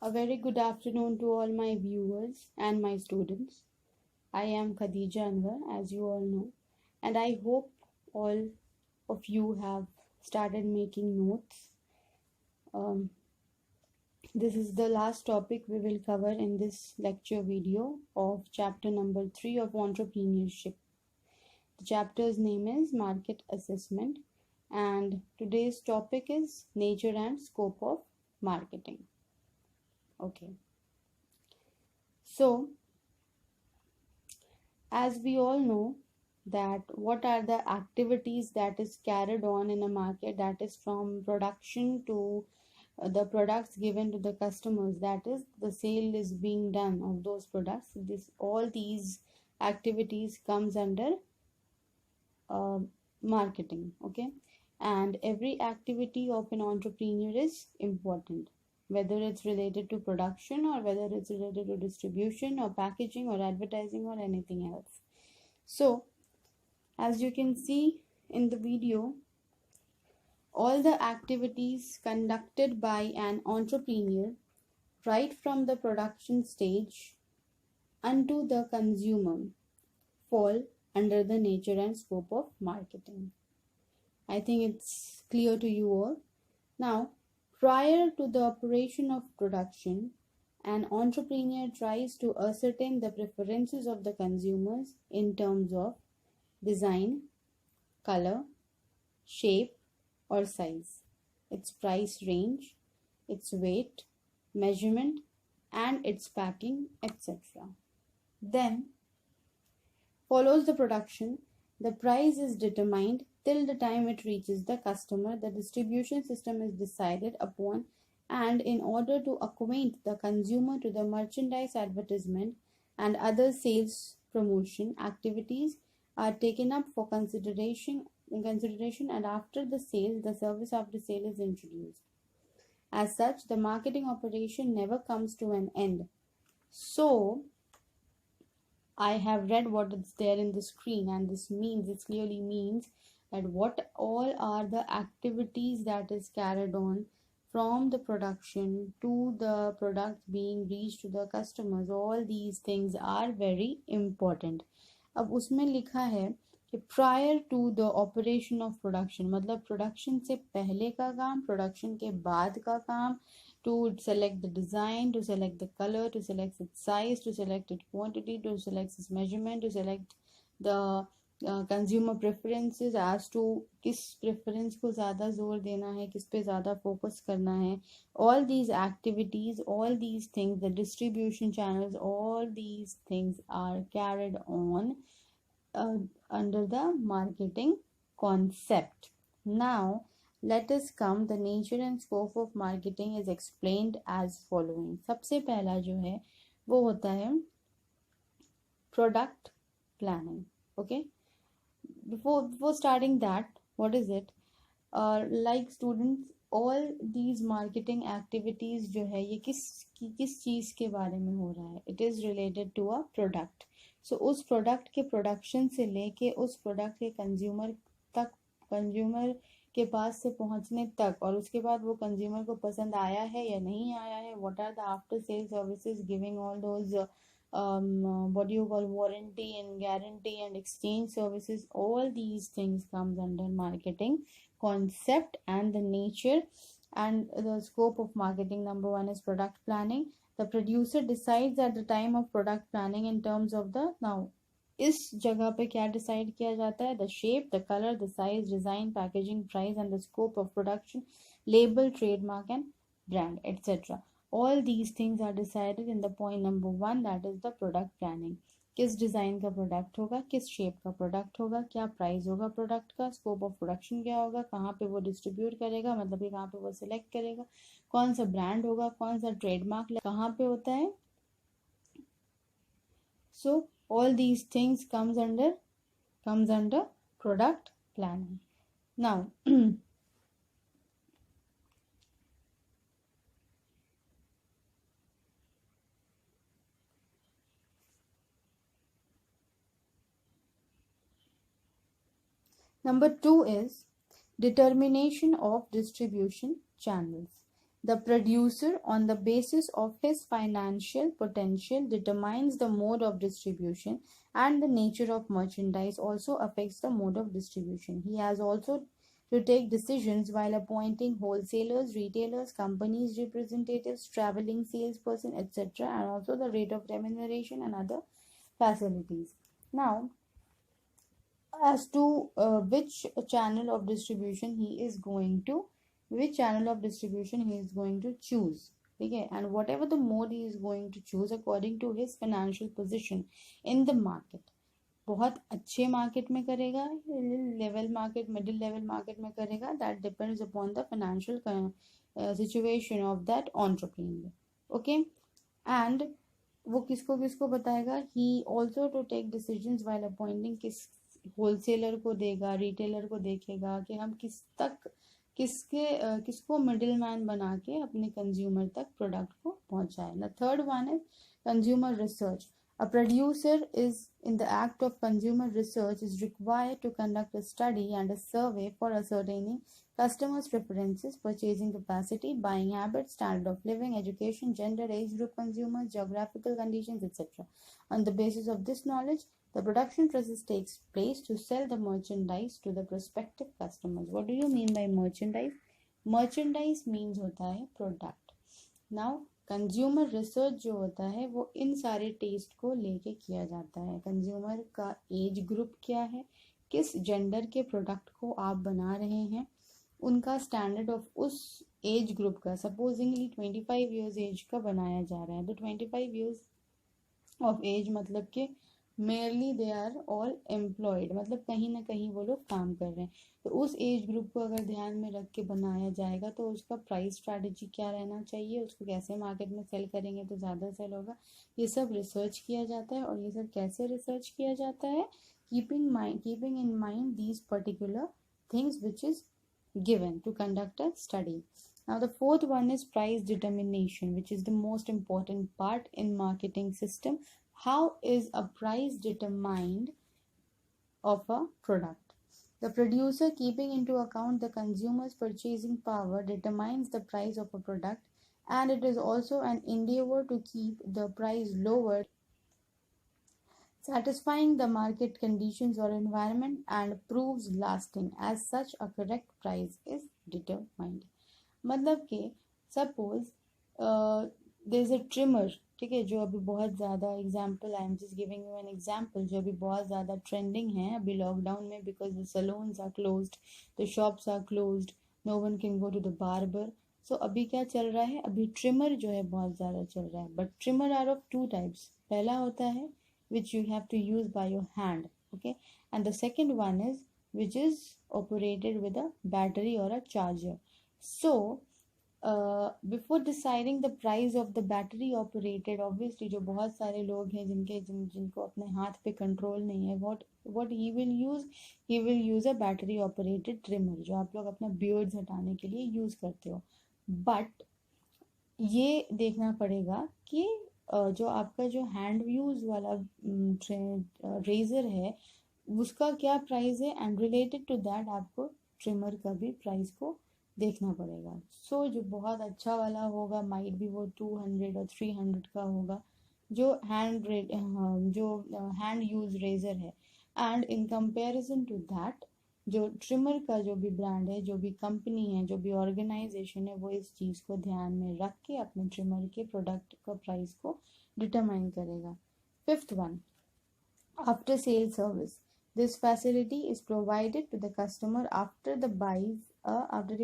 A very good afternoon to all my viewers and my students. I am Khadija Anwar, as you all know, and I hope all of you have started making notes. Um, this is the last topic we will cover in this lecture video of chapter number 3 of entrepreneurship. The chapter's name is Market Assessment, and today's topic is nature and scope of marketing. Okay. So, as we all know that what are the activities that is carried on in a market, that is from production to the products given to the customers, that is the sale is being done of those products. All these activities comes under marketing. Okay, and every activity of an entrepreneur is important, whether it's related to production or whether it's related to distribution or packaging or advertising or anything else. So as you can see in the video, all the activities conducted by an entrepreneur right from the production stage unto the consumer fall under the nature and scope of marketing. I think it's clear to you all. Now, prior to the operation of production, an entrepreneur tries to ascertain the preferences of the consumers in terms of design, color, shape or size, its price range, its weight, measurement, and its packing, etc. Then follows the production. The price is determined till the time it reaches the customer. The distribution system is decided upon, and in order to acquaint the consumer to the merchandise advertisement and other sales promotion activities are taken up for consideration, and after the sale, the service after sale is introduced. As such, the marketing operation never comes to an end. So, I have read what is there in the screen, and this clearly means that what all are the activities that is carried on from the production to the product being reached to the customers. All these things are very important. अब उसमें लिखा है कि prior to the operation of production, मतलब production से पहले का काम, प्रोडक्शन के बाद का काम, to select the design, to select the color, to select its size, to select its quantity, to select its measurement, to select the consumer preferences as to किस preference को ज़्यादा जोर देना है, किस पे ज़्यादा focus करना है. All these activities, all these things, the distribution channels, all these things are carried on under the marketing concept. Now, let us come, the nature and scope of marketing is explained as following. सबसे पहला जो है वो होता है product planning. Okay, before starting that, what is it? Like students, all these marketing activities जो है ये किस चीज़ के बारे में हो रहा है? It is related to a product. So उस प्रोडक्ट के प्रोडक्शन से लेके उस प्रोडक्ट के कंज्यूमर तक, कंज्यूमर के पास से पहुंचने तक, और उसके बाद वो कंज्यूमर को पसंद आया है या नहीं आया है, what are the after sale services, giving all those what do you call warranty and guarantee and exchange services, all these things comes under marketing concept. And the nature and the scope of marketing, number one is product planning. The producer decides at the time of product planning in terms of the, now इस जगह पे क्या decide किया जाता है? The shape, the colour, the size, design, packaging, price and the scope of production, label, trademark and brand, etcetera. All these things are decided in the point number 1, that is the product planning. किस design का product होगा, किस shape का product होगा, क्या price होगा product का, scope of production क्या होगा, कहाँ पे वो डिस्ट्रीब्यूट करेगा, मतलब कि कहाँ पे वो सिलेक्ट करेगा, कौन सा ब्रांड होगा, कौन सा ट्रेडमार्क कहाँ पे होता है. So all these things comes under product planning. Now number 2 is determination of distribution channels. The producer, on the basis of his financial potential, determines the mode of distribution, and the nature of merchandise also affects the mode of distribution. He has also to take decisions while appointing wholesalers, retailers, companies representatives, traveling salesperson, etc., and also the rate of remuneration and other facilities. Now, as to which channel of distribution he is going to choose. Okay, and whatever the mode he is going to choose according to his financial position in the market. बहुत अच्छे market में करेगा, level market, middle level market में करेगा, that depends upon the financial situation of that entrepreneur. Okay, and वो किसको किसको बताएगा, he also to take decisions while appointing, किस होलसेलर को देगा, रिटेलर को देखेगा कि हम किसको मिडिल मैन बना के अपने कंज्यूमर तक प्रोडक्ट को पहुंचाए. The third one is consumer research. A producer is in the act of consumer research is required to conduct a study and a survey for ascertaining customers' preferences, purchasing capacity, buying habits, standard of living, education, gender, age group consumers, geographical conditions, etc. On the basis of this knowledge, the production process takes place to sell the merchandise to the prospective customers. What do you mean by merchandise? Merchandise means होता है product. Now, consumer research जो होता है वो इन सारे test को लेके किया जाता है. कंज्यूमर का एज ग्रुप क्या है, किस जेंडर के प्रोडक्ट को आप बना रहे हैं, उनका स्टैंडर्ड ऑफ उस एज ग्रुप का, सपोजिंगली 25 ईयर्स एज का बनाया जा रहा है, तो 25 ईयर्स ऑफ एज मतलब कि merely they are all employed, मतलब कहीं ना कहीं वो लोग काम कर रहे हैं. तो उस एज ग्रुप को अगर ध्यान में रख के बनाया जाएगा तो उसका प्राइस स्ट्रैटेजी क्या रहना चाहिए, उसको कैसे मार्केट में सेल करेंगे तो ज़्यादा सेल होगा, ये सब रिसर्च किया जाता है. और ये सब कैसे रिसर्च किया जाता है, keeping in mind these particular things which is given to conduct a study. Now the fourth one is price determination, which is the most important part in marketing system. How is a price determined of a product? The producer, keeping into account the consumer's purchasing power, determines the price of a product, and it is also an endeavor to keep the price lower, satisfying the market conditions or environment, and proves lasting. As such, a correct price is determined. मतलब कि suppose there is a trimmer, ठीक है, जो अभी बहुत ज़्यादा example, I am just giving you an example, जो अभी बहुत ज़्यादा ट्रेंडिंग है अभी लॉकडाउन में, because the salons are closed, the shops are closed, no one can go to the barber. So अभी क्या चल रहा है, अभी ट्रिमर जो है बहुत ज़्यादा चल रहा है. But trimmer are of two types. पहला होता है which you have to use by your hand, okay, and the second one is which is operated with a battery or a charger. So before deciding the price of the battery operated, obviously जो बहुत सारे लोग हैं जिनको अपने हाथ पे control नहीं है, what he will use a battery operated trimmer, जो आप लोग अपना beards हटाने के लिए यूज करते हो. बट ये देखना पड़ेगा कि जो आपका जो हैंड यूज वाला रेजर है उसका क्या प्राइस है, एंड रिलेटेड टू दैट आपको ट्रिमर का भी प्राइस को देखना पड़ेगा. सो जो बहुत अच्छा वाला होगा माइट भी वो 200 और 300 का होगा, जो हैंड यूज रेजर है. And in comparison to that, जो ट्रिमर का जो भी ब्रांड है, जो भी कंपनी है, जो भी ऑर्गेनाइजेशन है, वो इस चीज़ को ध्यान में रख के अपने ट्रिमर के प्रोडक्ट का प्राइस को डिटरमाइन करेगा. Fifth one, after sale service. This facility is provided to the customer after he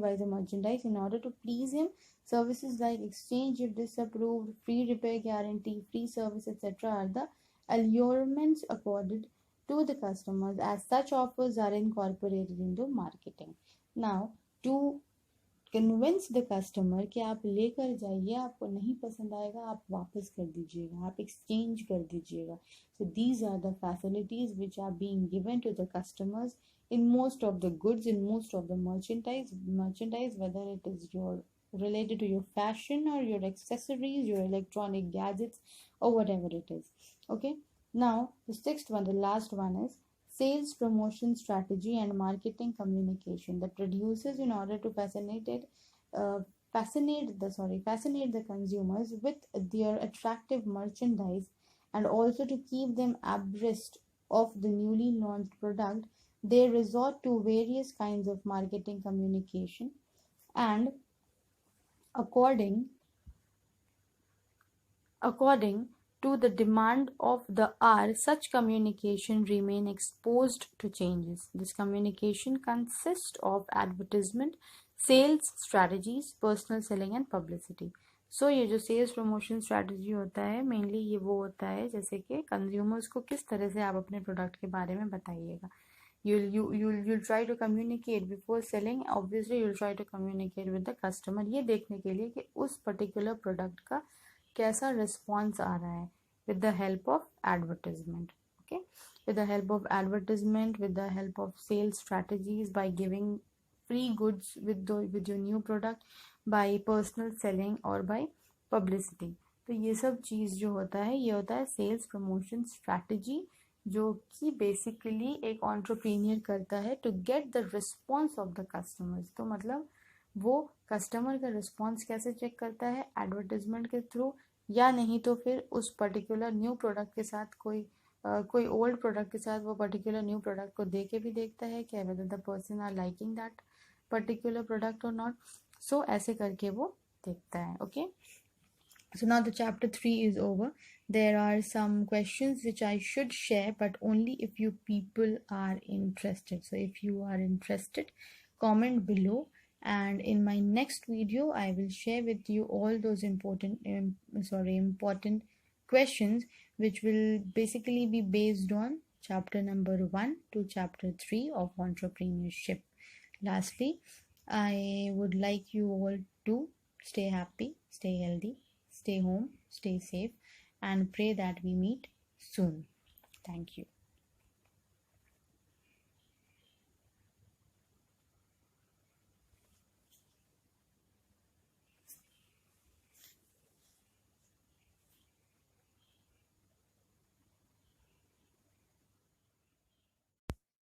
buys a merchandise in order to please him. Services like exchange if disapproved, free repair guarantee, free service, etc. are the allurements accorded to the customers, as such offers are incorporated into marketing. Now, to convince the customer कि आप लेकर जाइए, आपको नहीं पसंद आएगा आप वापस कर दीजिएगा, आप exchange कर दीजिएगा. So these are the facilities which are being given to the customers in most of the goods, in most of the merchandise, whether it is related to your fashion or your accessories, your electronic gadgets, or whatever it is. Okay. Now, the sixth one, the last one, is sales promotion strategy and marketing communication. The producers, in order to fascinate the consumers with their attractive merchandise, and also to keep them abreast of the newly launched product, they resort to various kinds of marketing communication, and according according to the demand of the hour, such communication remain exposed to changes. This communication consists of advertisement, sales strategies, personal selling and publicity. सो ये जो sales promotion strategy होता है mainly ये वो होता है जैसे कि कंज्यूमर्स को किस तरह से आप अपने प्रोडक्ट के बारे में बताइएगा. You'll try to communicate before selling. Obviously you'll try to communicate with the customer, ये देखने के लिए कि उस पर्टिकुलर प्रोडक्ट का कैसा रिस्पॉन्स आ रहा है, with the help of advertisement. Okay, with the help of advertisement, with the help of sales strategies, by giving free goods with your new product, by personal selling or by publicity. तो ये सब चीज़ जो होता है ये होता है sales promotion strategy, जो कि बेसिकली एक एंटरप्रेन्योर करता है to get the response of the customers. तो मतलब वो कस्टमर का रिस्पॉन्स कैसे चेक करता है, एडवर्टाइजमेंट के थ्रू, या नहीं तो फिर उस पर्टिकुलर न्यू प्रोडक्ट के साथ कोई ओल्ड प्रोडक्ट के साथ वो पर्टिकुलर न्यू प्रोडक्ट को दे के भी देखता है कि whether the person are liking that particular product और नॉट. सो ऐसे करके वो देखता है. Okay, so now the chapter 3 is over. There are some questions which I should share, but only if you people are interested. So if you are interested, comment below, and in my next video I will share with you all those important questions which will basically be based on chapter number 1 to chapter 3 of entrepreneurship. Lastly, I would like you all to stay happy, stay healthy, stay home, stay safe, and pray that we meet soon. Thank you.